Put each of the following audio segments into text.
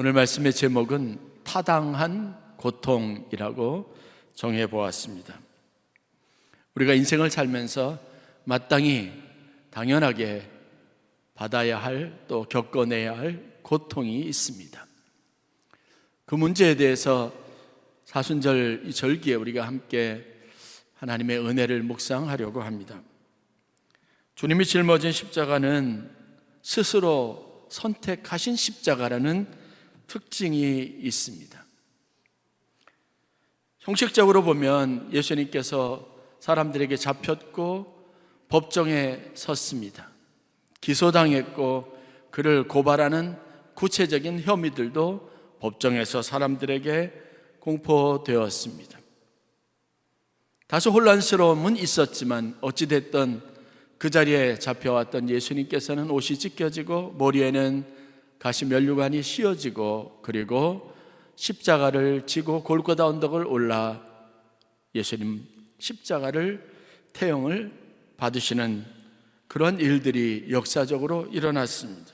오늘 말씀의 제목은 타당한 고통이라고 정해보았습니다. 우리가 인생을 살면서 마땅히 당연하게 받아야 할, 또 겪어내야 할 고통이 있습니다. 그 문제에 대해서 사순절 이 절기에 우리가 함께 하나님의 은혜를 묵상하려고 합니다. 주님이 짊어진 십자가는 스스로 선택하신 십자가라는 특징이 있습니다. 형식적으로 보면 예수님께서 사람들에게 잡혔고 법정에 섰습니다. 기소당했고 그를 고발하는 구체적인 혐의들도 법정에서 사람들에게 공포되었습니다. 다소 혼란스러움은 있었지만 어찌됐든 그 자리에 잡혀왔던 예수님께서는 옷이 찢겨지고 머리에는 가시 면류관이 씌워지고 그리고 십자가를 지고 골고다 언덕을 올라 예수님 십자가를 태형을 받으시는 그런 일들이 역사적으로 일어났습니다.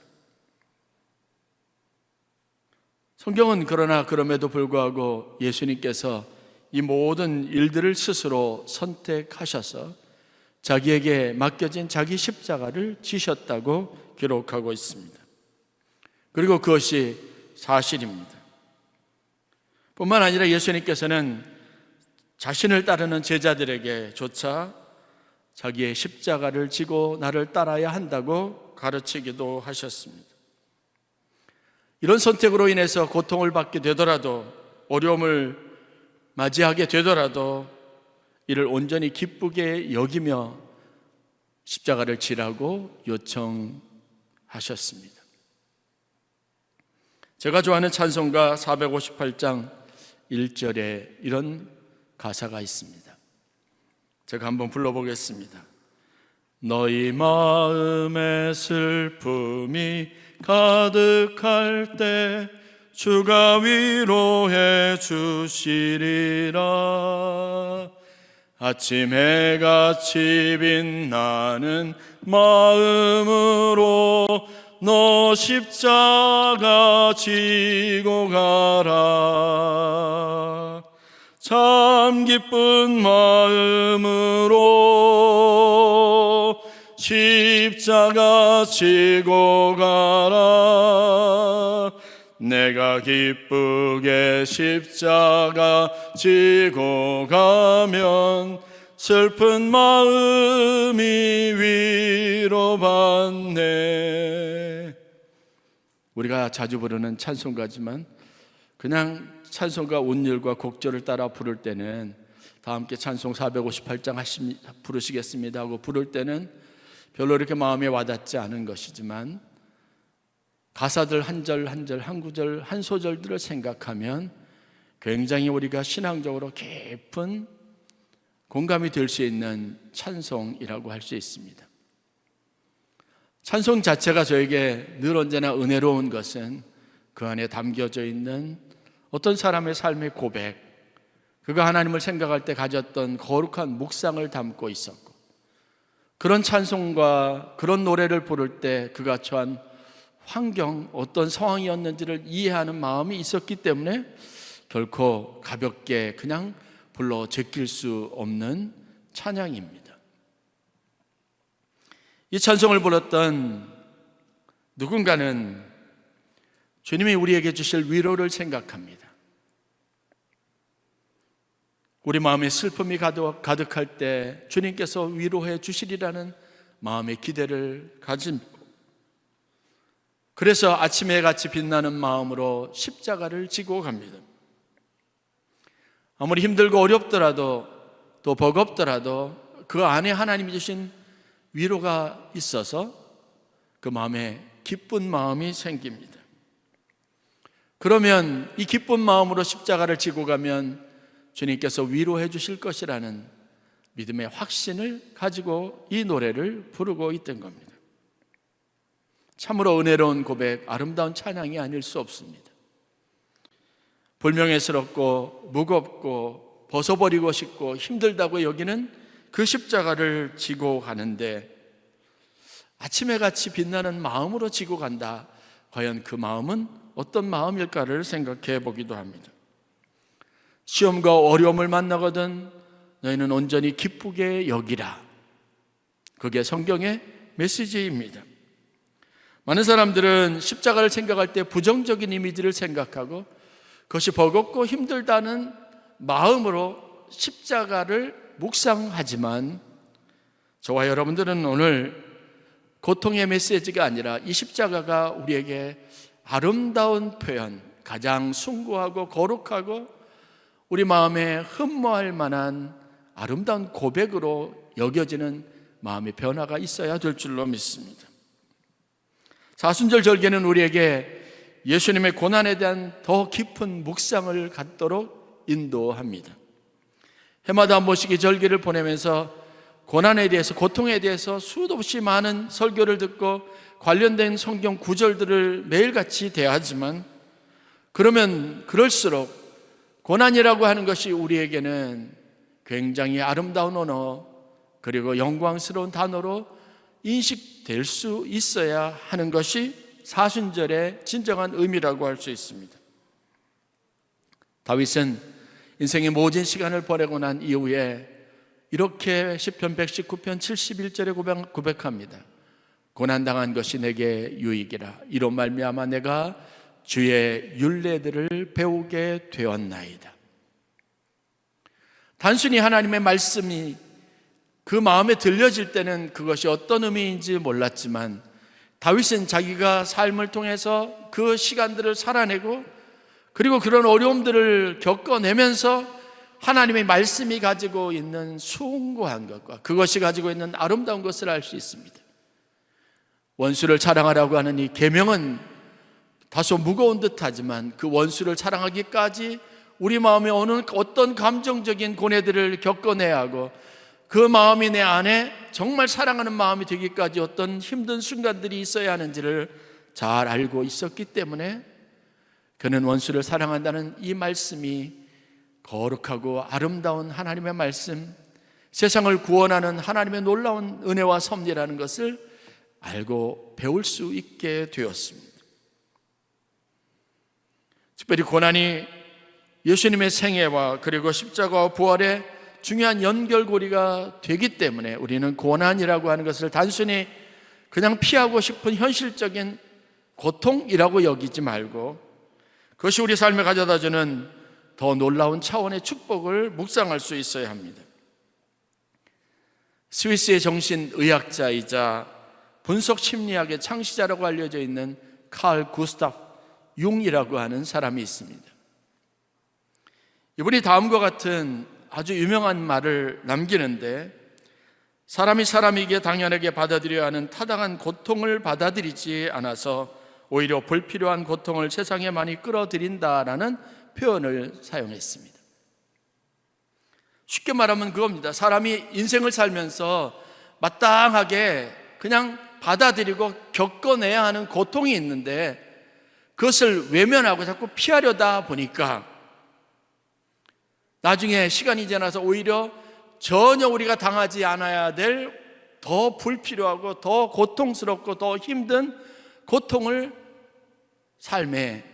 성경은 그러나 그럼에도 불구하고 예수님께서 이 모든 일들을 스스로 선택하셔서 자기에게 맡겨진 자기 십자가를 지셨다고 기록하고 있습니다. 그리고 그것이 사실입니다. 뿐만 아니라 예수님께서는 자신을 따르는 제자들에게조차 자기의 십자가를 지고 나를 따라야 한다고 가르치기도 하셨습니다. 이런 선택으로 인해서 고통을 받게 되더라도, 어려움을 맞이하게 되더라도 이를 온전히 기쁘게 여기며 십자가를 지라고 요청하셨습니다. 제가 좋아하는 찬송가 458장 1절에 이런 가사가 있습니다. 제가 한번 불러보겠습니다. 너희 마음에 슬픔이 가득할 때 주가 위로해 주시리라. 아침 해같이 빛나는 마음으로 너 십자가 지고 가라. 참 기쁜 마음으로 십자가 지고 가라. 내가 기쁘게 십자가 지고 가면 슬픈 마음이 위로받네. 우리가 자주 부르는 찬송가지만 그냥 찬송가 온율과 곡절을 따라 부를 때는 다 함께 찬송 458장 부르시겠습니다 하고 부를 때는 별로 이렇게 마음에 와닿지 않은 것이지만 가사들 한 절 한 절, 한 구절, 한 소절들을 생각하면 굉장히 우리가 신앙적으로 깊은 공감이 될 수 있는 찬송이라고 할 수 있습니다. 찬송 자체가 저에게 늘 언제나 은혜로운 것은 그 안에 담겨져 있는 어떤 사람의 삶의 고백, 그가 하나님을 생각할 때 가졌던 거룩한 묵상을 담고 있었고, 그런 찬송과 그런 노래를 부를 때 그가 처한 환경, 어떤 상황이었는지를 이해하는 마음이 있었기 때문에 결코 가볍게 그냥 불러 제낄 수 없는 찬양입니다. 이 찬송을 불렀던 누군가는 주님이 우리에게 주실 위로를 생각합니다. 우리 마음에 슬픔이 가득할 때 주님께서 위로해 주시리라는 마음의 기대를 가진, 그래서 아침에 같이 빛나는 마음으로 십자가를 지고 갑니다. 아무리 힘들고 어렵더라도 또 버겁더라도 그 안에 하나님이 주신 위로가 있어서 그 마음에 기쁜 마음이 생깁니다. 그러면 이 기쁜 마음으로 십자가를 지고 가면 주님께서 위로해 주실 것이라는 믿음의 확신을 가지고 이 노래를 부르고 있던 겁니다. 참으로 은혜로운 고백, 아름다운 찬양이 아닐 수 없습니다. 불명예스럽고 무겁고 벗어버리고 싶고 힘들다고 여기는 그 십자가를 지고 가는데 아침에 같이 빛나는 마음으로 지고 간다. 과연 그 마음은 어떤 마음일까를 생각해 보기도 합니다. 시험과 어려움을 만나거든 너희는 온전히 기쁘게 여기라. 그게 성경의 메시지입니다. 많은 사람들은 십자가를 생각할 때 부정적인 이미지를 생각하고 그것이 버겁고 힘들다는 마음으로 십자가를 묵상하지만 저와 여러분들은 오늘 고통의 메시지가 아니라 이 십자가가 우리에게 아름다운 표현, 가장 숭고하고 거룩하고 우리 마음에 흠모할 만한 아름다운 고백으로 여겨지는 마음의 변화가 있어야 될 줄로 믿습니다. 사순절 절개는 우리에게 예수님의 고난에 대한 더 깊은 묵상을 갖도록 인도합니다. 해마다 한 번씩 이 절개를 보내면서 고난에 대해서, 고통에 대해서 수도 없이 많은 설교를 듣고 관련된 성경 구절들을 매일같이 대하지만 그러면 그럴수록 고난이라고 하는 것이 우리에게는 굉장히 아름다운 언어 그리고 영광스러운 단어로 인식될 수 있어야 하는 것이 사순절의 진정한 의미라고 할 수 있습니다. 다윗은 인생의 모든 시간을 보내고 난 이후에 이렇게 시편 119편 71절에 고백합니다. 고난당한 것이 내게 유익이라. 이로 말미암아 내가 주의 율례들을 배우게 되었나이다. 단순히 하나님의 말씀이 그 마음에 들려질 때는 그것이 어떤 의미인지 몰랐지만 다윗은 자기가 삶을 통해서 그 시간들을 살아내고 그리고 그런 어려움들을 겪어내면서 하나님의 말씀이 가지고 있는 숭고한 것과 그것이 가지고 있는 아름다운 것을 알 수 있습니다. 원수를 사랑하라고 하는 이 계명은 다소 무거운 듯하지만 그 원수를 사랑하기까지 우리 마음에 오는 어떤 감정적인 고뇌들을 겪어내야 하고 그 마음이 내 안에 정말 사랑하는 마음이 되기까지 어떤 힘든 순간들이 있어야 하는지를 잘 알고 있었기 때문에 그는 원수를 사랑한다는 이 말씀이 거룩하고 아름다운 하나님의 말씀, 세상을 구원하는 하나님의 놀라운 은혜와 섭리라는 것을 알고 배울 수 있게 되었습니다. 특별히 고난이 예수님의 생애와 그리고 십자가와 부활의 중요한 연결고리가 되기 때문에 우리는 고난이라고 하는 것을 단순히 그냥 피하고 싶은 현실적인 고통이라고 여기지 말고 그것이 우리 삶에 가져다주는 더 놀라운 차원의 축복을 묵상할 수 있어야 합니다. 스위스의 정신의학자이자 분석심리학의 창시자라고 알려져 있는 칼 구스타프 융이라고 하는 사람이 있습니다. 이분이 다음과 같은 아주 유명한 말을 남기는데 사람이 사람에게 당연하게 받아들여야 하는 타당한 고통을 받아들이지 않아서 오히려 불필요한 고통을 세상에 많이 끌어들인다라는 표현을 사용했습니다. 쉽게 말하면 그겁니다. 사람이 인생을 살면서 마땅하게 그냥 받아들이고 겪어내야 하는 고통이 있는데 그것을 외면하고 자꾸 피하려다 보니까 나중에 시간이 지나서 오히려 전혀 우리가 당하지 않아야 될 더 불필요하고 더 고통스럽고 더 힘든 고통을 삶에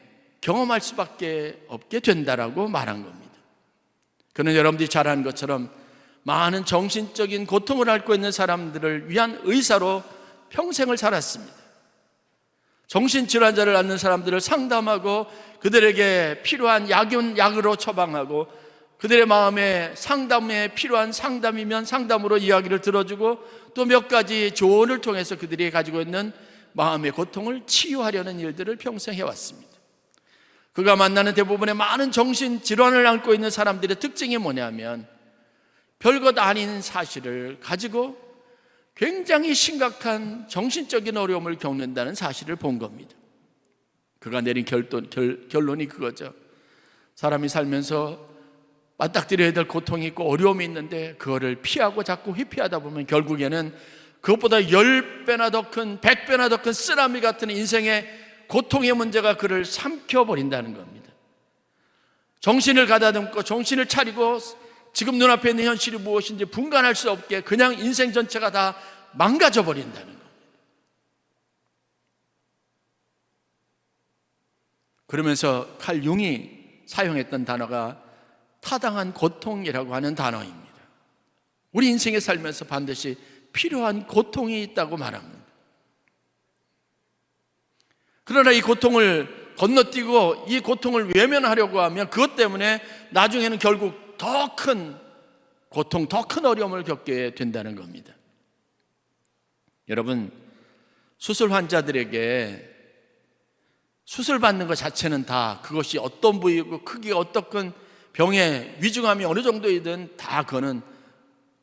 경험할 수밖에 없게 된다라고 말한 겁니다. 그는 여러분들이 잘 아는 것처럼 많은 정신적인 고통을 앓고 있는 사람들을 위한 의사로 평생을 살았습니다. 정신질환자를 앓는 사람들을 상담하고 그들에게 필요한 약으로 처방하고 그들의 마음에 상담에 필요한 상담이면 상담으로 이야기를 들어주고 또 몇 가지 조언을 통해서 그들이 가지고 있는 마음의 고통을 치유하려는 일들을 평생 해왔습니다. 그가 만나는 대부분의 많은 정신질환을 앓고 있는 사람들의 특징이 뭐냐면 별것 아닌 사실을 가지고 굉장히 심각한 정신적인 어려움을 겪는다는 사실을 본 겁니다. 그가 내린 결론이 그거죠. 사람이 살면서 맞닥뜨려야 될 고통이 있고 어려움이 있는데 그거를 피하고 자꾸 회피하다 보면 결국에는 그것보다 10배나 더 큰 100배나 더 큰 쓰나미 같은 인생의 고통의 문제가 그를 삼켜버린다는 겁니다. 정신을 가다듬고 정신을 차리고 지금 눈앞에 있는 현실이 무엇인지 분간할 수 없게 그냥 인생 전체가 다 망가져버린다는 겁니다. 그러면서 칼 융이 사용했던 단어가 타당한 고통이라고 하는 단어입니다. 우리 인생에 살면서 반드시 필요한 고통이 있다고 말합니다. 그러나 이 고통을 건너뛰고 이 고통을 외면하려고 하면 그것 때문에 나중에는 결국 더 큰 고통, 더 큰 어려움을 겪게 된다는 겁니다. 여러분, 수술 환자들에게 수술받는 것 자체는 다 그것이 어떤 부위고 크기가 어떻건 병의 위중함이 어느 정도이든 다 그거는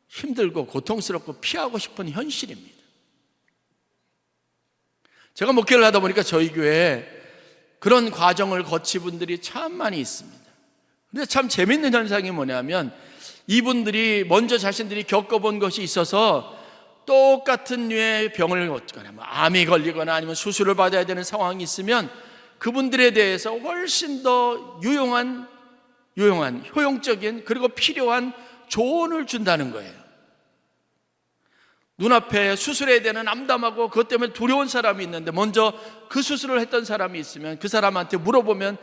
힘들고 고통스럽고 피하고 싶은 현실입니다. 제가 목회를 하다 보니까 저희 교회에 그런 과정을 거친 분들이 참 많이 있습니다. 근데 참 재밌는 현상이 뭐냐면 이분들이 먼저 자신들이 겪어본 것이 있어서 똑같은 류의 병을 얻거나 암이 걸리거나 아니면 수술을 받아야 되는 상황이 있으면 그분들에 대해서 훨씬 더 유용한 효용적인 그리고 필요한 조언을 준다는 거예요. 눈앞에 수술해야 되는 암담하고 그것 때문에 두려운 사람이 있는데 먼저 그 수술을 했던 사람이 있으면 그 사람한테 물어보면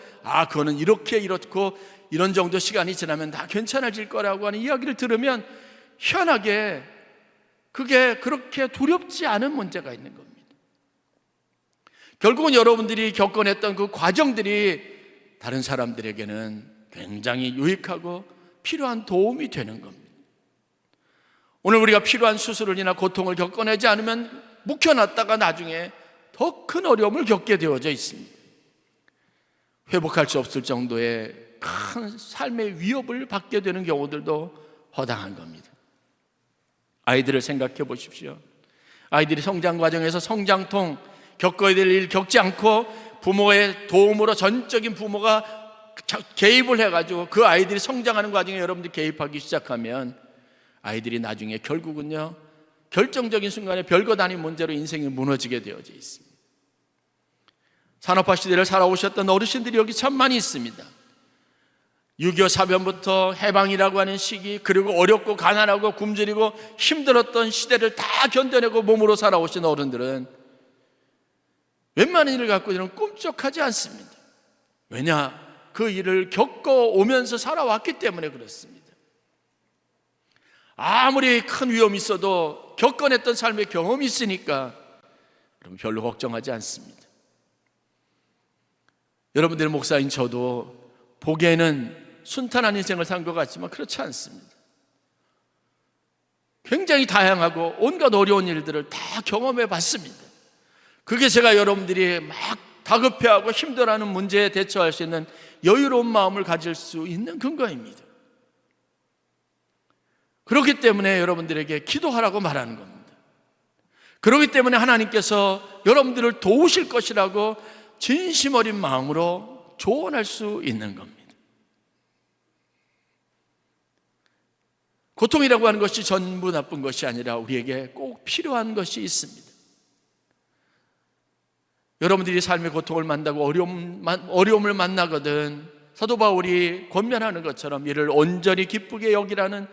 그거는 이렇고 이런 정도 시간이 지나면 다 괜찮아질 거라고 하는 이야기를 들으면 희한하게 그게 그렇게 두렵지 않은 문제가 있는 겁니다. 결국은 여러분들이 겪어냈던 그 과정들이 다른 사람들에게는 굉장히 유익하고 필요한 도움이 되는 겁니다. 오늘 우리가 필요한 수술을이나 고통을 겪어내지 않으면 묵혀놨다가 나중에 더 큰 어려움을 겪게 되어져 있습니다. 회복할 수 없을 정도의 큰 삶의 위협을 받게 되는 경우들도 허다한 겁니다. 아이들을 생각해 보십시오. 아이들이 성장 과정에서 성장통, 겪어야 될 일 겪지 않고 부모의 도움으로 전적인 부모가 개입을 해가지고 그 아이들이 성장하는 과정에 여러분들이 개입하기 시작하면 아이들이 나중에 결국은요 결정적인 순간에 별것 아닌 문제로 인생이 무너지게 되어져 있습니다. 산업화 시대를 살아오셨던 어르신들이 여기 참 많이 있습니다. 6.25 사변부터 해방이라고 하는 시기, 그리고 어렵고 가난하고 굶주리고 힘들었던 시대를 다 견뎌내고 몸으로 살아오신 어른들은 웬만한 일을 갖고는 꿈쩍하지 않습니다. 왜냐? 그 일을 겪어오면서 살아왔기 때문에 그렇습니다. 아무리 큰 위험이 있어도 겪어냈던 삶의 경험이 있으니까 그럼 별로 걱정하지 않습니다. 여러분들 목사인 저도 보기에는 순탄한 인생을 산 것 같지만 그렇지 않습니다. 굉장히 다양하고 온갖 어려운 일들을 다 경험해 봤습니다. 그게 제가 여러분들이 막 다급해하고 힘들어하는 문제에 대처할 수 있는 여유로운 마음을 가질 수 있는 근거입니다. 그렇기 때문에 여러분들에게 기도하라고 말하는 겁니다. 그렇기 때문에 하나님께서 여러분들을 도우실 것이라고 진심 어린 마음으로 조언할 수 있는 겁니다. 고통이라고 하는 것이 전부 나쁜 것이 아니라 우리에게 꼭 필요한 것이 있습니다. 여러분들이 삶의 고통을 만나고 어려움을 만나거든 사도 바울이 권면하는 것처럼 이를 온전히 기쁘게 여기라는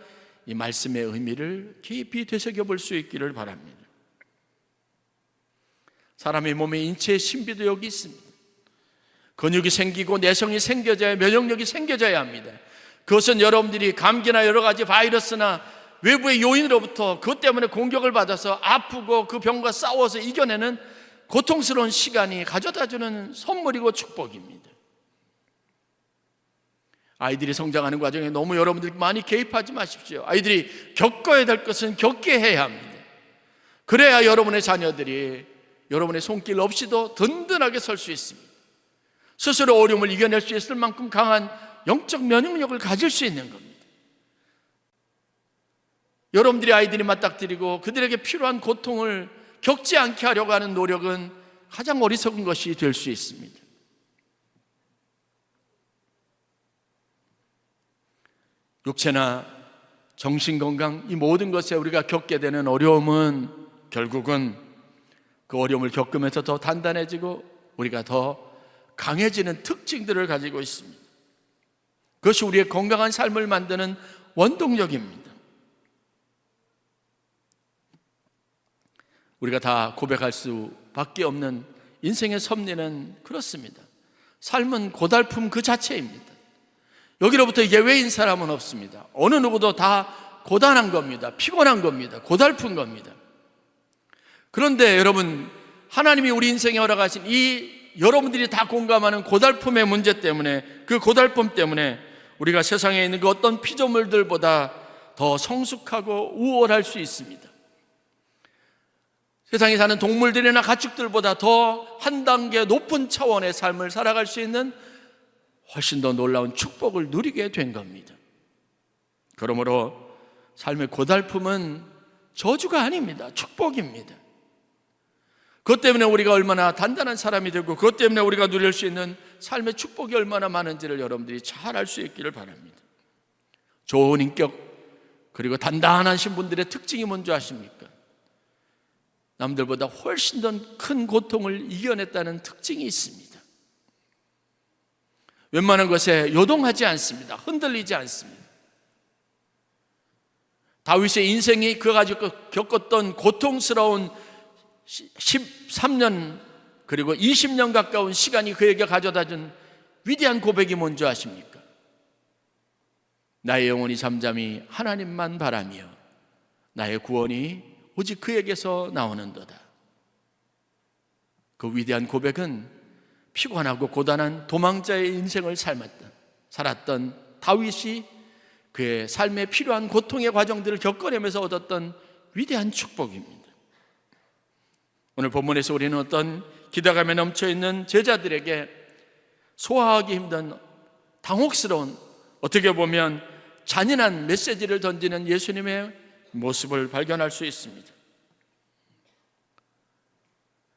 이 말씀의 의미를 깊이 되새겨 볼 수 있기를 바랍니다. 사람의 몸의 인체의 신비도 여기 있습니다. 근육이 생기고 내성이 생겨져야 면역력이 생겨져야 합니다. 그것은 여러분들이 감기나 여러 가지 바이러스나 외부의 요인으로부터 그것 때문에 공격을 받아서 아프고 그 병과 싸워서 이겨내는 고통스러운 시간이 가져다주는 선물이고 축복입니다. 아이들이 성장하는 과정에 너무 여러분들이 많이 개입하지 마십시오. 아이들이 겪어야 될 것은 겪게 해야 합니다. 그래야 여러분의 자녀들이 여러분의 손길 없이도 든든하게 설 수 있습니다. 스스로 어려움을 이겨낼 수 있을 만큼 강한 영적 면역력을 가질 수 있는 겁니다. 여러분들이 아이들이 맞닥뜨리고 그들에게 필요한 고통을 겪지 않게 하려고 하는 노력은 가장 어리석은 것이 될 수 있습니다. 육체나 정신건강 이 모든 것에 우리가 겪게 되는 어려움은 결국은 그 어려움을 겪으면서 더 단단해지고 우리가 더 강해지는 특징들을 가지고 있습니다. 그것이 우리의 건강한 삶을 만드는 원동력입니다. 우리가 다 고백할 수밖에 없는 인생의 섭리는 그렇습니다. 삶은 고달픔 그 자체입니다. 여기로부터 예외인 사람은 없습니다. 어느 누구도 다 고단한 겁니다. 피곤한 겁니다. 고달픈 겁니다. 그런데 여러분, 하나님이 우리 인생에 허락하신 이 여러분들이 다 공감하는 고달픔의 문제 때문에, 그 고달픔 때문에 우리가 세상에 있는 그 어떤 피조물들보다 더 성숙하고 우월할 수 있습니다. 세상에 사는 동물들이나 가축들보다 더 한 단계 높은 차원의 삶을 살아갈 수 있는 훨씬 더 놀라운 축복을 누리게 된 겁니다. 그러므로 삶의 고달픔은 저주가 아닙니다. 축복입니다. 그것 때문에 우리가 얼마나 단단한 사람이 되고, 그것 때문에 우리가 누릴 수 있는 삶의 축복이 얼마나 많은지를 여러분들이 잘 알 수 있기를 바랍니다. 좋은 인격, 그리고 단단한 신분들의 특징이 뭔지 아십니까? 남들보다 훨씬 더 큰 고통을 이겨냈다는 특징이 있습니다. 웬만한 것에 요동하지 않습니다. 흔들리지 않습니다. 다윗의 인생이 그가 가지고 겪었던 고통스러운 13년 그리고 20년 가까운 시간이 그에게 가져다준 위대한 고백이 뭔지 아십니까? 나의 영혼이 잠잠히 하나님만 바라며 나의 구원이 오직 그에게서 나오는도다. 그 위대한 고백은 피곤하고 고단한 도망자의 인생을 살았던 다윗이 그의 삶에 필요한 고통의 과정들을 겪어내면서 얻었던 위대한 축복입니다. 오늘 본문에서 우리는 어떤 기대감에 넘쳐있는 제자들에게 소화하기 힘든 당혹스러운, 어떻게 보면 잔인한 메시지를 던지는 예수님의 모습을 발견할 수 있습니다.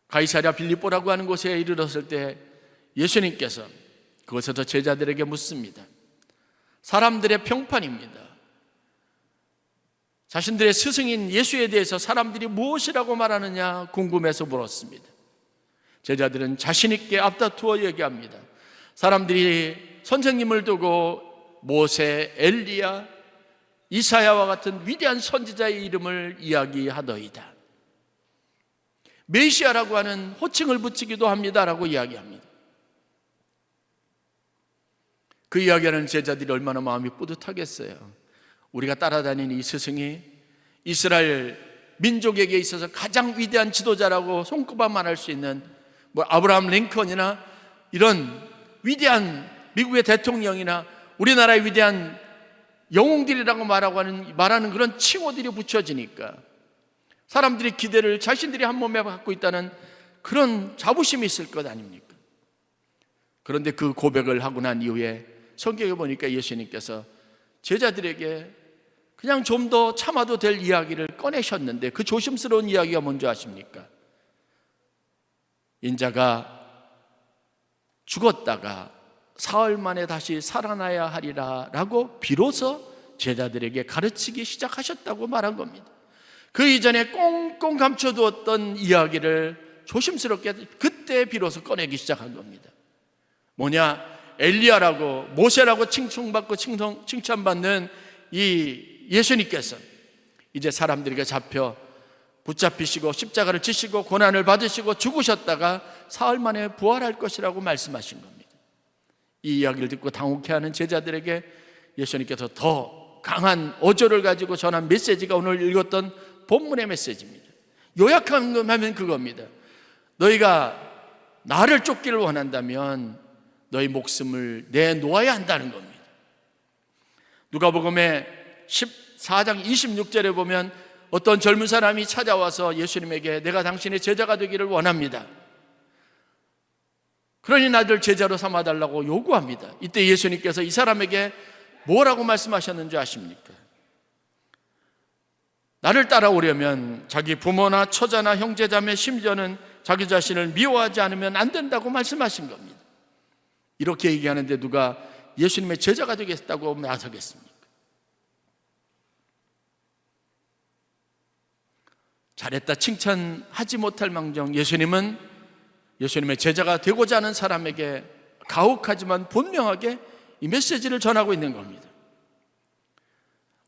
가이사랴 빌립보라고 하는 곳에 이르렀을 때 예수님께서 그곳에서 제자들에게 묻습니다. 사람들의 평판입니다. 자신들의 스승인 예수에 대해서 사람들이 무엇이라고 말하느냐 궁금해서 물었습니다. 제자들은 자신 있게 앞다투어 얘기합니다. 사람들이 선생님을 두고 모세, 엘리야, 이사야와 같은 위대한 선지자의 이름을 이야기하더이다. 메시아라고 하는 호칭을 붙이기도 합니다라고 이야기합니다. 그 이야기하는 제자들이 얼마나 마음이 뿌듯하겠어요. 우리가 따라다니는 이 스승이 이스라엘 민족에게 있어서 가장 위대한 지도자라고 손꼽아 말할 수 있는 아브라함 링컨이나 이런 위대한 미국의 대통령이나 우리나라의 위대한 영웅들이라고 말하는 그런 칭호들이 붙여지니까 사람들이 기대를 자신들이 한 몸에 갖고 있다는 그런 자부심이 있을 것 아닙니까? 그런데 그 고백을 하고 난 이후에 성경에 보니까 예수님께서 제자들에게 그냥 좀 더 참아도 될 이야기를 꺼내셨는데, 그 조심스러운 이야기가 뭔지 아십니까? 인자가 죽었다가 사흘 만에 다시 살아나야 하리라 라고 비로소 제자들에게 가르치기 시작하셨다고 말한 겁니다. 그 이전에 꽁꽁 감춰두었던 이야기를 조심스럽게 그때 비로소 꺼내기 시작한 겁니다. 뭐냐? 엘리야라고 모세라고 칭송받고 칭찬받는 이 예수님께서 이제 사람들에게 잡혀 붙잡히시고 십자가를 지시고 고난을 받으시고 죽으셨다가 사흘 만에 부활할 것이라고 말씀하신 겁니다. 이 이야기를 듣고 당혹해하는 제자들에게 예수님께서 더 강한 어조를 가지고 전한 메시지가 오늘 읽었던 본문의 메시지입니다. 요약하면 그겁니다. 너희가 나를 쫓기를 원한다면 너희 목숨을 내놓아야 한다는 겁니다. 누가복음의 14장 26절에 보면 어떤 젊은 사람이 찾아와서 예수님에게 내가 당신의 제자가 되기를 원합니다. 그러니 나를 제자로 삼아달라고 요구합니다. 이때 예수님께서 이 사람에게 뭐라고 말씀하셨는지 아십니까? 나를 따라오려면 자기 부모나 처자나 형제자매 심지어는 자기 자신을 미워하지 않으면 안 된다고 말씀하신 겁니다. 이렇게 얘기하는데 누가 예수님의 제자가 되겠다고 나서겠습니까? 잘했다 칭찬하지 못할 망정 예수님은 예수님의 제자가 되고자 하는 사람에게 가혹하지만 분명하게 이 메시지를 전하고 있는 겁니다.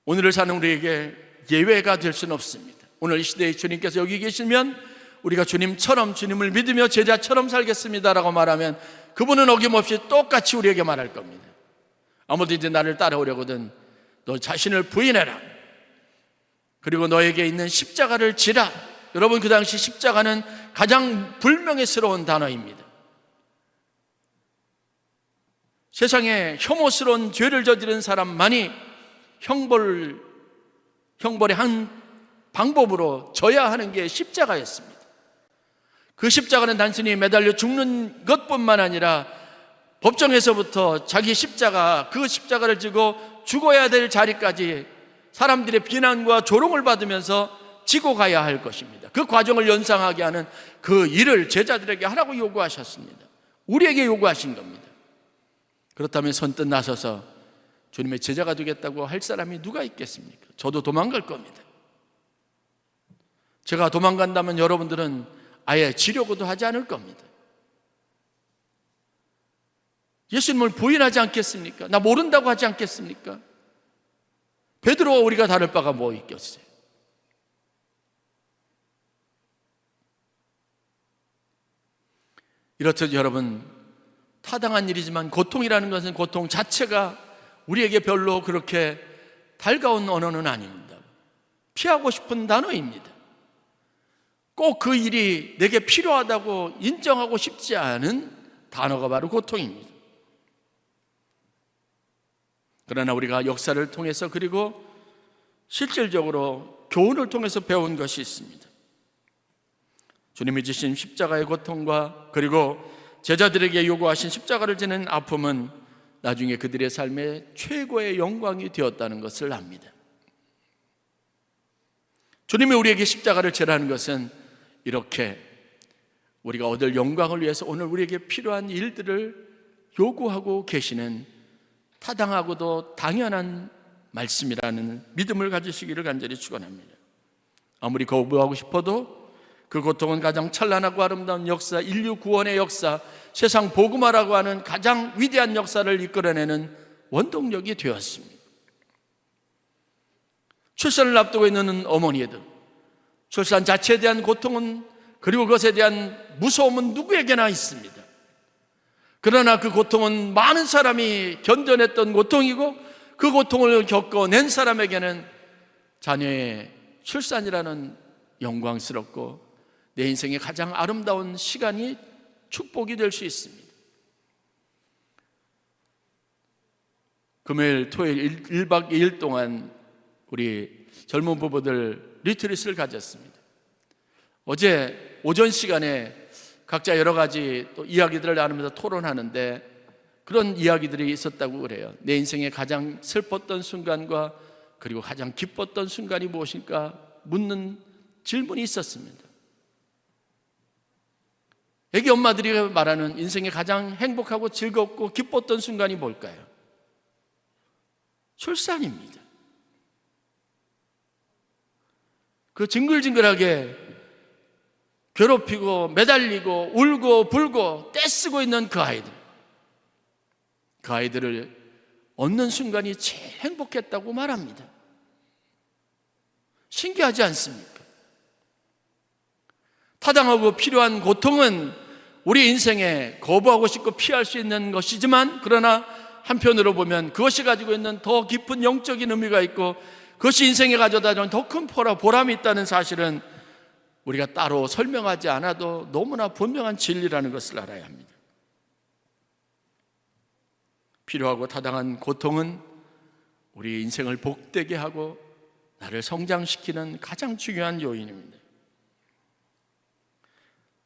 오늘을 사는 우리에게 예외가 될 수는 없습니다. 오늘 이 시대에 주님께서 여기 계시면 우리가 주님처럼 주님을 믿으며 제자처럼 살겠습니다라고 말하면 그분은 어김없이 똑같이 우리에게 말할 겁니다. 아무든지 나를 따라오려거든 너 자신을 부인해라. 그리고 너에게 있는 십자가를 지라. 여러분, 그 당시 십자가는 가장 불명예스러운 단어입니다. 세상에 혐오스러운 죄를 저지른 사람만이 형벌의 한 방법으로 져야 하는 게 십자가였습니다. 그 십자가는 단순히 매달려 죽는 것뿐만 아니라 법정에서부터 자기 십자가, 그 십자가를 지고 죽어야 될 자리까지 사람들의 비난과 조롱을 받으면서 지고 가야 할 것입니다. 그 과정을 연상하게 하는 그 일을 제자들에게 하라고 요구하셨습니다. 우리에게 요구하신 겁니다. 그렇다면 선뜻 나서서 주님의 제자가 되겠다고 할 사람이 누가 있겠습니까? 저도 도망갈 겁니다. 제가 도망간다면 여러분들은 아예 지려고도 하지 않을 겁니다. 예수님을 부인하지 않겠습니까? 나 모른다고 하지 않겠습니까? 베드로와 우리가 다를 바가 뭐 있겠어요? 이렇듯 여러분, 타당한 일이지만 고통이라는 것은 고통 자체가 우리에게 별로 그렇게 달가운 언어는 아닙니다. 피하고 싶은 단어입니다. 꼭 그 일이 내게 필요하다고 인정하고 싶지 않은 단어가 바로 고통입니다. 그러나 우리가 역사를 통해서 그리고 실질적으로 교훈을 통해서 배운 것이 있습니다. 주님이 지신 십자가의 고통과 그리고 제자들에게 요구하신 십자가를 지는 아픔은 나중에 그들의 삶의 최고의 영광이 되었다는 것을 압니다. 주님이 우리에게 십자가를 지라는 것은 이렇게 우리가 얻을 영광을 위해서 오늘 우리에게 필요한 일들을 요구하고 계시는 타당하고도 당연한 말씀이라는 믿음을 가지시기를 간절히 축원합니다. 아무리 거부하고 싶어도 그 고통은 가장 찬란하고 아름다운 역사, 인류 구원의 역사, 세상 복음화라고 하는 가장 위대한 역사를 이끌어내는 원동력이 되었습니다. 출산을 앞두고 있는 어머니들, 출산 자체에 대한 고통은, 그리고 그것에 대한 무서움은 누구에게나 있습니다. 그러나 그 고통은 많은 사람이 견뎌냈던 고통이고, 그 고통을 겪어낸 사람에게는 자녀의 출산이라는 영광스럽고 내 인생의 가장 아름다운 시간이 축복이 될 수 있습니다. 금요일, 토요일 1박 2일 동안 우리 젊은 부부들 리트릿을 가졌습니다. 어제 오전 시간에 각자 여러 가지 또 이야기들을 나누면서 토론하는데 그런 이야기들이 있었다고 그래요. 내 인생의 가장 슬펐던 순간과 그리고 가장 기뻤던 순간이 무엇일까 묻는 질문이 있었습니다. 애기 엄마들이 말하는 인생의 가장 행복하고 즐겁고 기뻤던 순간이 뭘까요? 출산입니다. 그 징글징글하게 괴롭히고 매달리고 울고 불고 떼쓰고 있는 그 아이들을 얻는 순간이 제일 행복했다고 말합니다. 신기하지 않습니까? 타당하고 필요한 고통은 우리 인생에 거부하고 싶고 피할 수 있는 것이지만, 그러나 한편으로 보면 그것이 가지고 있는 더 깊은 영적인 의미가 있고 그것이 인생에 가져다 주는 더 큰 보람이 있다는 사실은 우리가 따로 설명하지 않아도 너무나 분명한 진리라는 것을 알아야 합니다. 필요하고 타당한 고통은 우리 인생을 복되게 하고 나를 성장시키는 가장 중요한 요인입니다.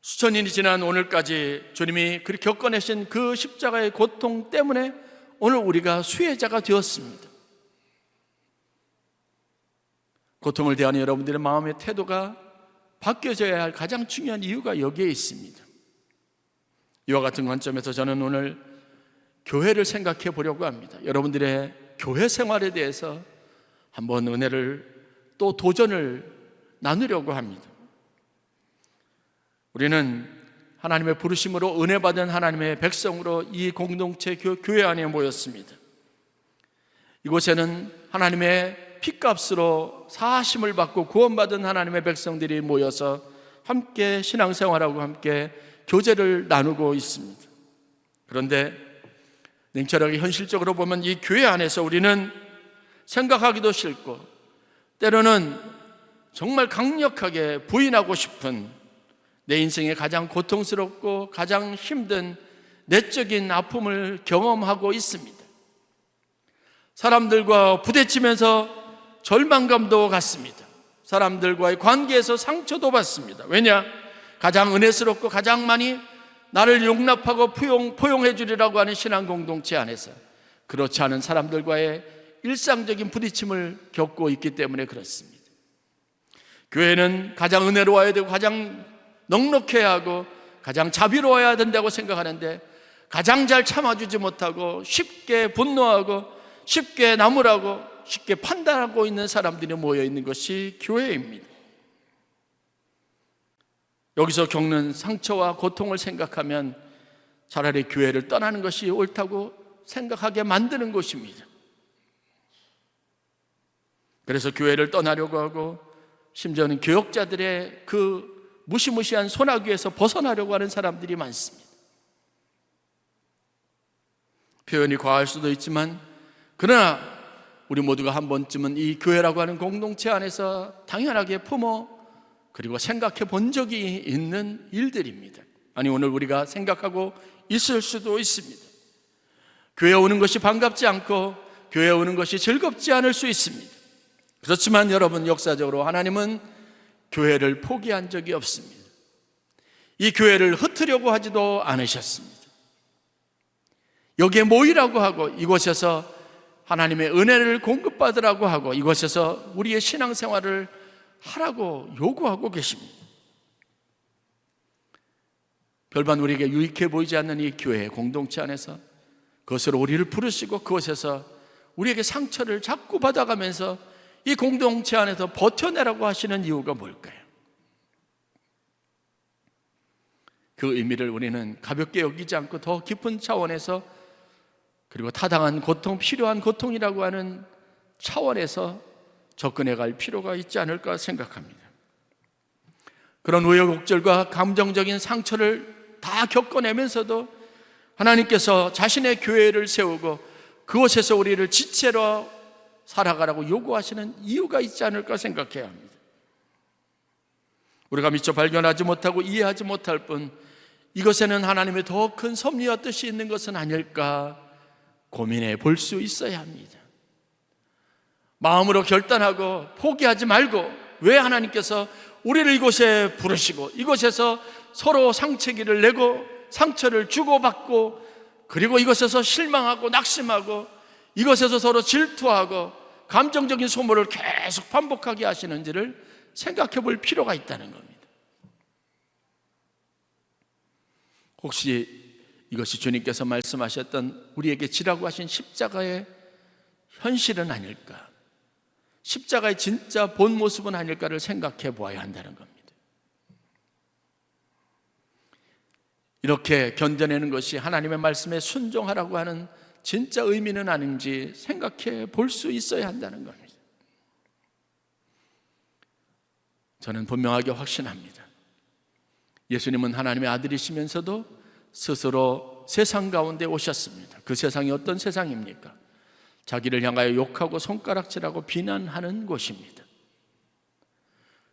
수천 년이 지난 오늘까지 주님이 그렇게 겪어내신 그 십자가의 고통 때문에 오늘 우리가 수혜자가 되었습니다. 고통을 대하는 여러분들의 마음의 태도가 바뀌어져야 할 가장 중요한 이유가 여기에 있습니다. 이와 같은 관점에서 저는 오늘 교회를 생각해 보려고 합니다. 여러분들의 교회 생활에 대해서 한번 은혜를 또 도전을 나누려고 합니다. 우리는 하나님의 부르심으로 은혜 받은 하나님의 백성으로 이 공동체 교회 안에 모였습니다. 이곳에는 하나님의 핏값으로 사하심을 받고 구원받은 하나님의 백성들이 모여서 함께 신앙생활하고 함께 교제를 나누고 있습니다. 그런데 냉철하게 현실적으로 보면 이 교회 안에서 우리는 생각하기도 싫고 때로는 정말 강력하게 부인하고 싶은 내 인생의 가장 고통스럽고 가장 힘든 내적인 아픔을 경험하고 있습니다. 사람들과 부딪히면서 절망감도 갖습니다. 사람들과의 관계에서 상처도 받습니다. 왜냐? 가장 은혜스럽고 가장 많이 나를 용납하고 포용해 주리라고 하는 신앙 공동체 안에서 그렇지 않은 사람들과의 일상적인 부딪힘을 겪고 있기 때문에 그렇습니다. 교회는 가장 은혜로워야 되고 가장 넉넉해야 하고 가장 자비로워야 된다고 생각하는데 가장 잘 참아주지 못하고 쉽게 분노하고 쉽게 나무라고 쉽게 판단하고 있는 사람들이 모여 있는 것이 교회입니다. 여기서 겪는 상처와 고통을 생각하면 차라리 교회를 떠나는 것이 옳다고 생각하게 만드는 것입니다. 그래서 교회를 떠나려고 하고 심지어는 교역자들의 그 무시무시한 소나기에서 벗어나려고 하는 사람들이 많습니다. 표현이 과할 수도 있지만 그러나 우리 모두가 한 번쯤은 이 교회라고 하는 공동체 안에서 당연하게 품어 그리고 생각해 본 적이 있는 일들입니다. 아니 오늘 우리가 생각하고 있을 수도 있습니다. 교회에 오는 것이 반갑지 않고 교회에 오는 것이 즐겁지 않을 수 있습니다. 그렇지만 여러분, 역사적으로 하나님은 교회를 포기한 적이 없습니다. 이 교회를 흩으려고 하지도 않으셨습니다. 여기에 모이라고 하고 이곳에서 하나님의 은혜를 공급받으라고 하고 이곳에서 우리의 신앙생활을 하라고 요구하고 계십니다. 별반 우리에게 유익해 보이지 않는 이 교회 공동체 안에서 그것으로 우리를 부르시고 그곳에서 우리에게 상처를 자꾸 받아가면서 이 공동체 안에서 버텨내라고 하시는 이유가 뭘까요? 그 의미를 우리는 가볍게 여기지 않고 더 깊은 차원에서 그리고 타당한 고통, 필요한 고통이라고 하는 차원에서 접근해 갈 필요가 있지 않을까 생각합니다. 그런 우여곡절과 감정적인 상처를 다 겪어내면서도 하나님께서 자신의 교회를 세우고 그곳에서 우리를 지체로 살아가라고 요구하시는 이유가 있지 않을까 생각해야 합니다. 우리가 미처 발견하지 못하고 이해하지 못할 뿐 이것에는 하나님의 더 큰 섭리와 뜻이 있는 것은 아닐까 고민해 볼 수 있어야 합니다. 마음으로 결단하고 포기하지 말고 왜 하나님께서 우리를 이곳에 부르시고 이곳에서 서로 상처기를 내고 상처를 주고받고 그리고 이곳에서 실망하고 낙심하고 이것에서 서로 질투하고 감정적인 소모를 계속 반복하게 하시는지를 생각해 볼 필요가 있다는 겁니다. 혹시 이것이 주님께서 말씀하셨던 우리에게 지라고 하신 십자가의 현실은 아닐까? 십자가의 진짜 본 모습은 아닐까를 생각해 보아야 한다는 겁니다. 이렇게 견뎌내는 것이 하나님의 말씀에 순종하라고 하는 진짜 의미는 아닌지 생각해 볼 수 있어야 한다는 겁니다. 저는 분명하게 확신합니다. 예수님은 하나님의 아들이시면서도 스스로 세상 가운데 오셨습니다. 그 세상이 어떤 세상입니까? 자기를 향하여 욕하고 손가락질하고 비난하는 곳입니다.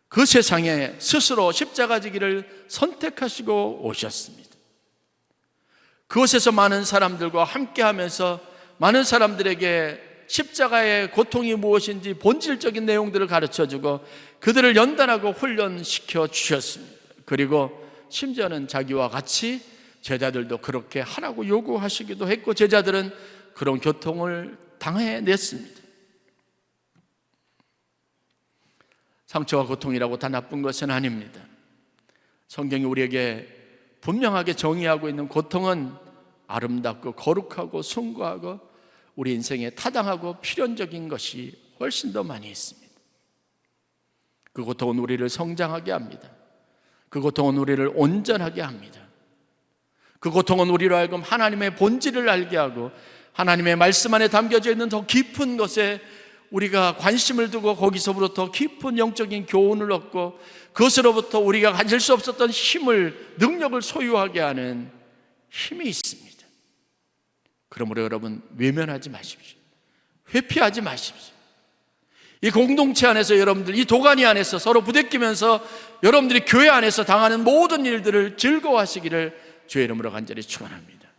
그 세상에 스스로 십자가 지기를 선택하시고 오셨습니다. 그곳에서 많은 사람들과 함께하면서 많은 사람들에게 십자가의 고통이 무엇인지 본질적인 내용들을 가르쳐주고 그들을 연단하고 훈련시켜 주셨습니다. 그리고 심지어는 자기와 같이 제자들도 그렇게 하라고 요구하시기도 했고 제자들은 그런 고통을 당해냈습니다. 상처와 고통이라고 다 나쁜 것은 아닙니다. 성경이 우리에게 분명하게 정의하고 있는 고통은 아름답고 거룩하고 숭고하고 우리 인생에 타당하고 필연적인 것이 훨씬 더 많이 있습니다. 그 고통은 우리를 성장하게 합니다. 그 고통은 우리를 온전하게 합니다. 그 고통은 우리로 하여금 하나님의 본질을 알게 하고 하나님의 말씀 안에 담겨져 있는 더 깊은 것에 우리가 관심을 두고 거기서부터 깊은 영적인 교훈을 얻고 그것으로부터 우리가 가질 수 없었던 힘을, 능력을 소유하게 하는 힘이 있습니다. 그러므로 여러분, 외면하지 마십시오. 회피하지 마십시오. 이 공동체 안에서 여러분들, 이 도가니 안에서 서로 부대끼면서 여러분들이 교회 안에서 당하는 모든 일들을 즐거워하시기를 주의 이름으로 간절히 축원합니다.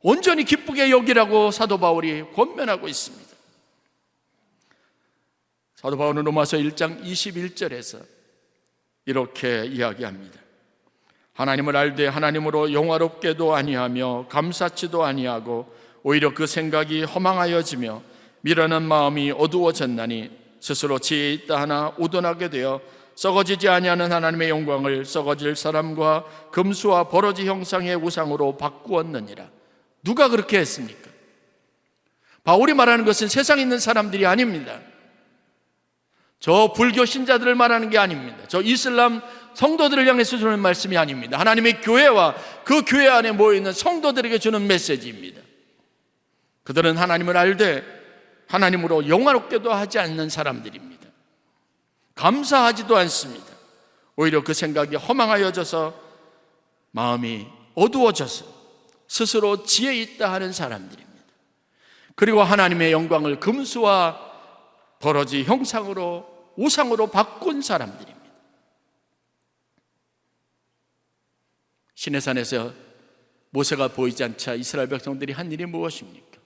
온전히 기쁘게 여기라고 사도 바울이 권면하고 있습니다. 사도 바울은 로마서 1장 21절에서 이렇게 이야기합니다. 하나님을 알되 하나님으로 영화롭게도 아니하며 감사치도 아니하고 오히려 그 생각이 허망하여지며 미련한 마음이 어두워졌나니 스스로 지혜 있다 하나 우둔하게 되어 썩어지지 아니하는 하나님의 영광을 썩어질 사람과 금수와 버러지 형상의 우상으로 바꾸었느니라. 누가 그렇게 했습니까? 바울이 말하는 것은 세상에 있는 사람들이 아닙니다. 저 불교 신자들을 말하는 게 아닙니다. 저 이슬람 성도들을 향해서 주는 말씀이 아닙니다. 하나님의 교회와 그 교회 안에 모여있는 성도들에게 주는 메시지입니다. 그들은 하나님을 알되 하나님으로 영화롭게도 하지 않는 사람들입니다. 감사하지도 않습니다. 오히려 그 생각이 허망하여져서 마음이 어두워져서 스스로 지혜 있다 하는 사람들입니다. 그리고 하나님의 영광을 금수와 버러지 형상으로 우상으로 바꾼 사람들입니다. 시내산에서 모세가 보이지 않자 이스라엘 백성들이 한 일이 무엇입니까?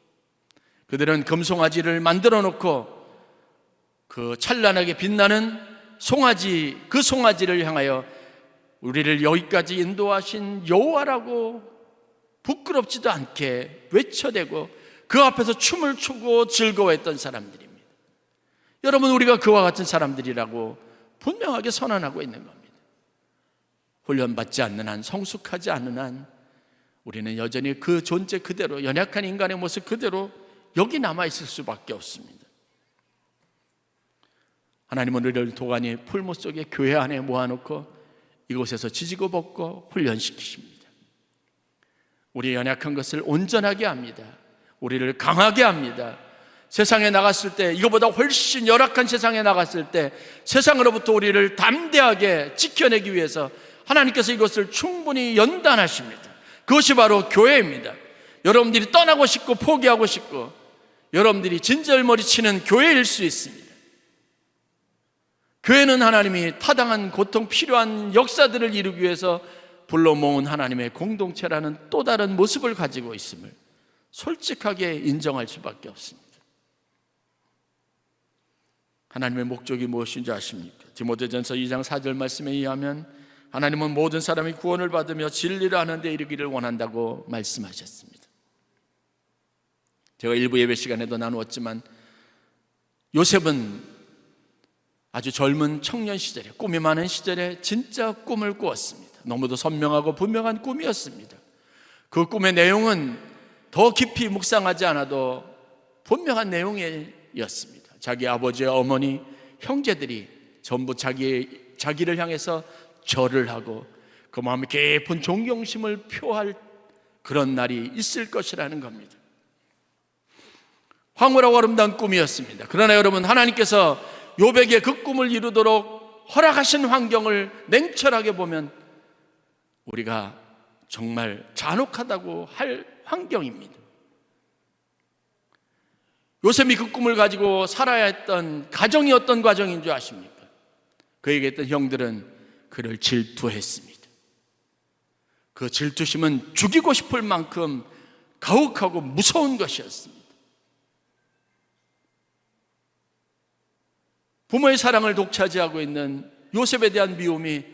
그들은 금송아지를 만들어 놓고 그 찬란하게 빛나는 송아지, 그 송아지를 향하여 우리를 여기까지 인도하신 여호와라고 부끄럽지도 않게 외쳐대고 그 앞에서 춤을 추고 즐거워했던 사람들입니다. 여러분, 우리가 그와 같은 사람들이라고 분명하게 선언하고 있는 겁니다. 훈련받지 않는 한, 성숙하지 않는 한 우리는 여전히 그 존재 그대로, 연약한 인간의 모습 그대로 여기 남아있을 수밖에 없습니다. 하나님은 우리를 도가니 풀무 속에 교회 안에 모아놓고 이곳에서 지지고 볶고 훈련시키십니다. 우리의 연약한 것을 온전하게 합니다. 우리를 강하게 합니다. 세상에 나갔을 때, 이거보다 훨씬 열악한 세상에 나갔을 때 세상으로부터 우리를 담대하게 지켜내기 위해서 하나님께서 이것을 충분히 연단하십니다. 그것이 바로 교회입니다. 여러분들이 떠나고 싶고 포기하고 싶고 여러분들이 진절머리 치는 교회일 수 있습니다. 교회는 하나님이 타당한 고통, 필요한 역사들을 이루기 위해서 불러 모은 하나님의 공동체라는 또 다른 모습을 가지고 있음을 솔직하게 인정할 수밖에 없습니다. 하나님의 목적이 무엇인지 아십니까? 디모데전서 2장 4절 말씀에 의하면 하나님은 모든 사람이 구원을 받으며 진리를 아는 데 이르기를 원한다고 말씀하셨습니다. 제가 일부 예배 시간에도 나누었지만 요셉은 아주 젊은 청년 시절에, 꿈이 많은 시절에 진짜 꿈을 꾸었습니다. 너무도 선명하고 분명한 꿈이었습니다. 그 꿈의 내용은 더 깊이 묵상하지 않아도 분명한 내용이었습니다. 자기 아버지와 어머니, 형제들이 전부 자기를 향해서 절을 하고 그 마음에 깊은 존경심을 표할 그런 날이 있을 것이라는 겁니다. 황홀하고 아름다운 꿈이었습니다. 그러나 여러분, 하나님께서 욥에게 그 꿈을 이루도록 허락하신 환경을 냉철하게 보면 우리가 정말 잔혹하다고 할 환경입니다. 요셉이 그 꿈을 가지고 살아야 했던 가정이 어떤 가정인 줄 아십니까? 그에게 있던 형들은 그를 질투했습니다. 그 질투심은 죽이고 싶을 만큼 가혹하고 무서운 것이었습니다. 부모의 사랑을 독차지하고 있는 요셉에 대한 미움이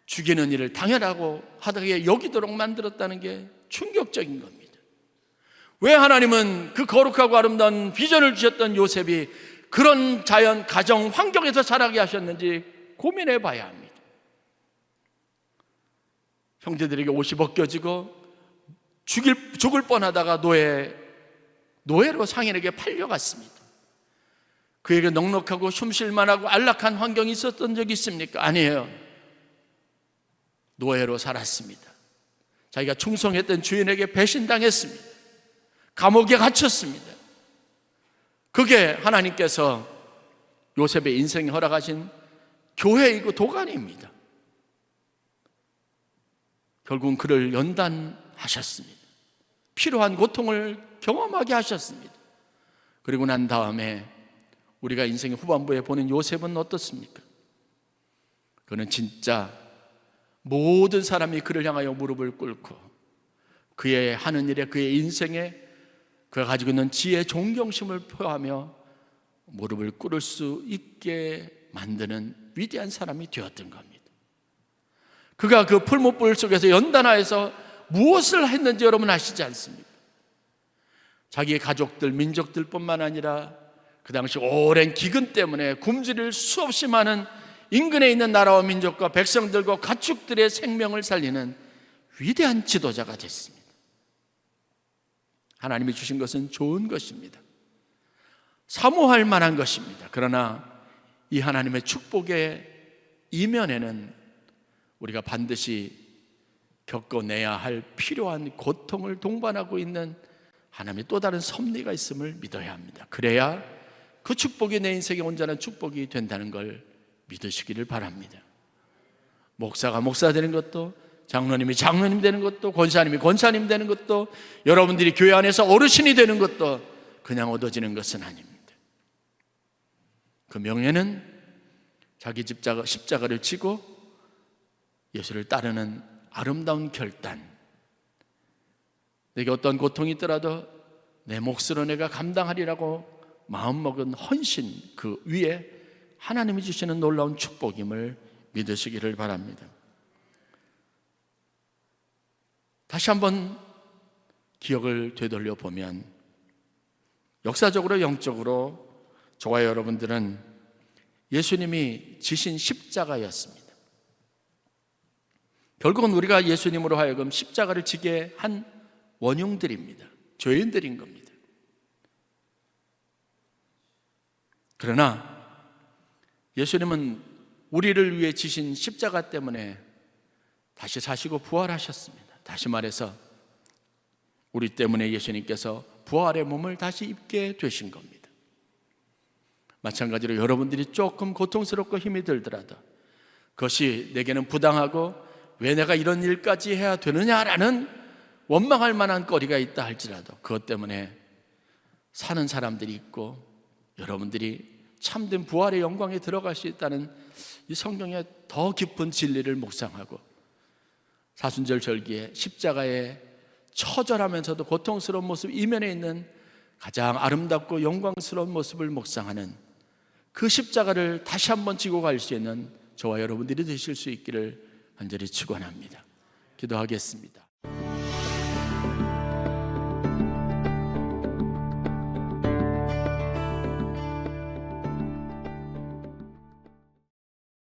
죽이는 일을 당연하고 하다게 여기도록 만들었다는 게 충격적인 겁니다. 왜 하나님은 그 거룩하고 아름다운 비전을 주셨던 요셉이 그런 자연, 가정, 환경에서 자라게 하셨는지 고민해 봐야 합니다. 형제들에게 옷이 벗겨지고 죽을 뻔하다가 노예로 상인에게 팔려갔습니다. 그에게 넉넉하고 숨쉴만하고 안락한 환경이 있었던 적이 있습니까? 아니에요. 노예로 살았습니다. 자기가 충성했던 주인에게 배신당했습니다. 감옥에 갇혔습니다. 그게 하나님께서 요셉의 인생에 허락하신 교회이고 도가니입니다. 결국은 그를 연단하셨습니다. 필요한 고통을 경험하게 하셨습니다. 그리고 난 다음에 우리가 인생의 후반부에 보는 요셉은 어떻습니까? 그는 진짜 모든 사람이 그를 향하여 무릎을 꿇고 그의 하는 일에, 그의 인생에 그가 가지고 있는 지혜의 존경심을 표하며 무릎을 꿇을 수 있게 만드는 위대한 사람이 되었던 겁니다. 그가 그 풀무불 속에서 연단하여서 무엇을 했는지 여러분 아시지 않습니까? 자기의 가족들, 민족들뿐만 아니라 그 당시 오랜 기근 때문에 굶주릴 수없이 많은 인근에 있는 나라와 민족과 백성들과 가축들의 생명을 살리는 위대한 지도자가 됐습니다. 하나님이 주신 것은 좋은 것입니다. 사모할 만한 것입니다. 그러나 이 하나님의 축복의 이면에는 우리가 반드시 겪어내야 할 필요한 고통을 동반하고 있는 하나님의 또 다른 섭리가 있음을 믿어야 합니다. 그래야 그 축복이 내 인생의 온전한 축복이 된다는 걸 믿으시기를 바랍니다. 목사가 목사 되는 것도, 장로님이 장로님 되는 것도, 권사님이 권사님 되는 것도, 여러분들이 교회 안에서 어르신이 되는 것도 그냥 얻어지는 것은 아닙니다. 그 명예는 자기 십자가를 지고 예수를 따르는 아름다운 결단, 내게 어떤 고통이 있더라도 내 몫으로 내가 감당하리라고 마음먹은 헌신, 그 위에 하나님이 주시는 놀라운 축복임을 믿으시기를 바랍니다. 다시 한번 기억을 되돌려 보면 역사적으로, 영적으로 저와 여러분들은 예수님이 지신 십자가였습니다. 결국은 우리가 예수님으로 하여금 십자가를 지게 한 원흉들입니다. 죄인들인 겁니다. 그러나 예수님은 우리를 위해 지신 십자가 때문에 다시 사시고 부활하셨습니다. 다시 말해서 우리 때문에 예수님께서 부활의 몸을 다시 입게 되신 겁니다. 마찬가지로 여러분들이 조금 고통스럽고 힘이 들더라도 그것이 내게는 부당하고 왜 내가 이런 일까지 해야 되느냐라는 원망할 만한 거리가 있다 할지라도 그것 때문에 사는 사람들이 있고 여러분들이 참된 부활의 영광에 들어갈 수 있다는 이 성경의 더 깊은 진리를 묵상하고 사순절 절기에 십자가의 처절하면서도 고통스러운 모습 이면에 있는 가장 아름답고 영광스러운 모습을 묵상하는 그 십자가를 다시 한번 지고 갈 수 있는 저와 여러분들이 되실 수 있기를 간절히 축원합니다. 기도하겠습니다.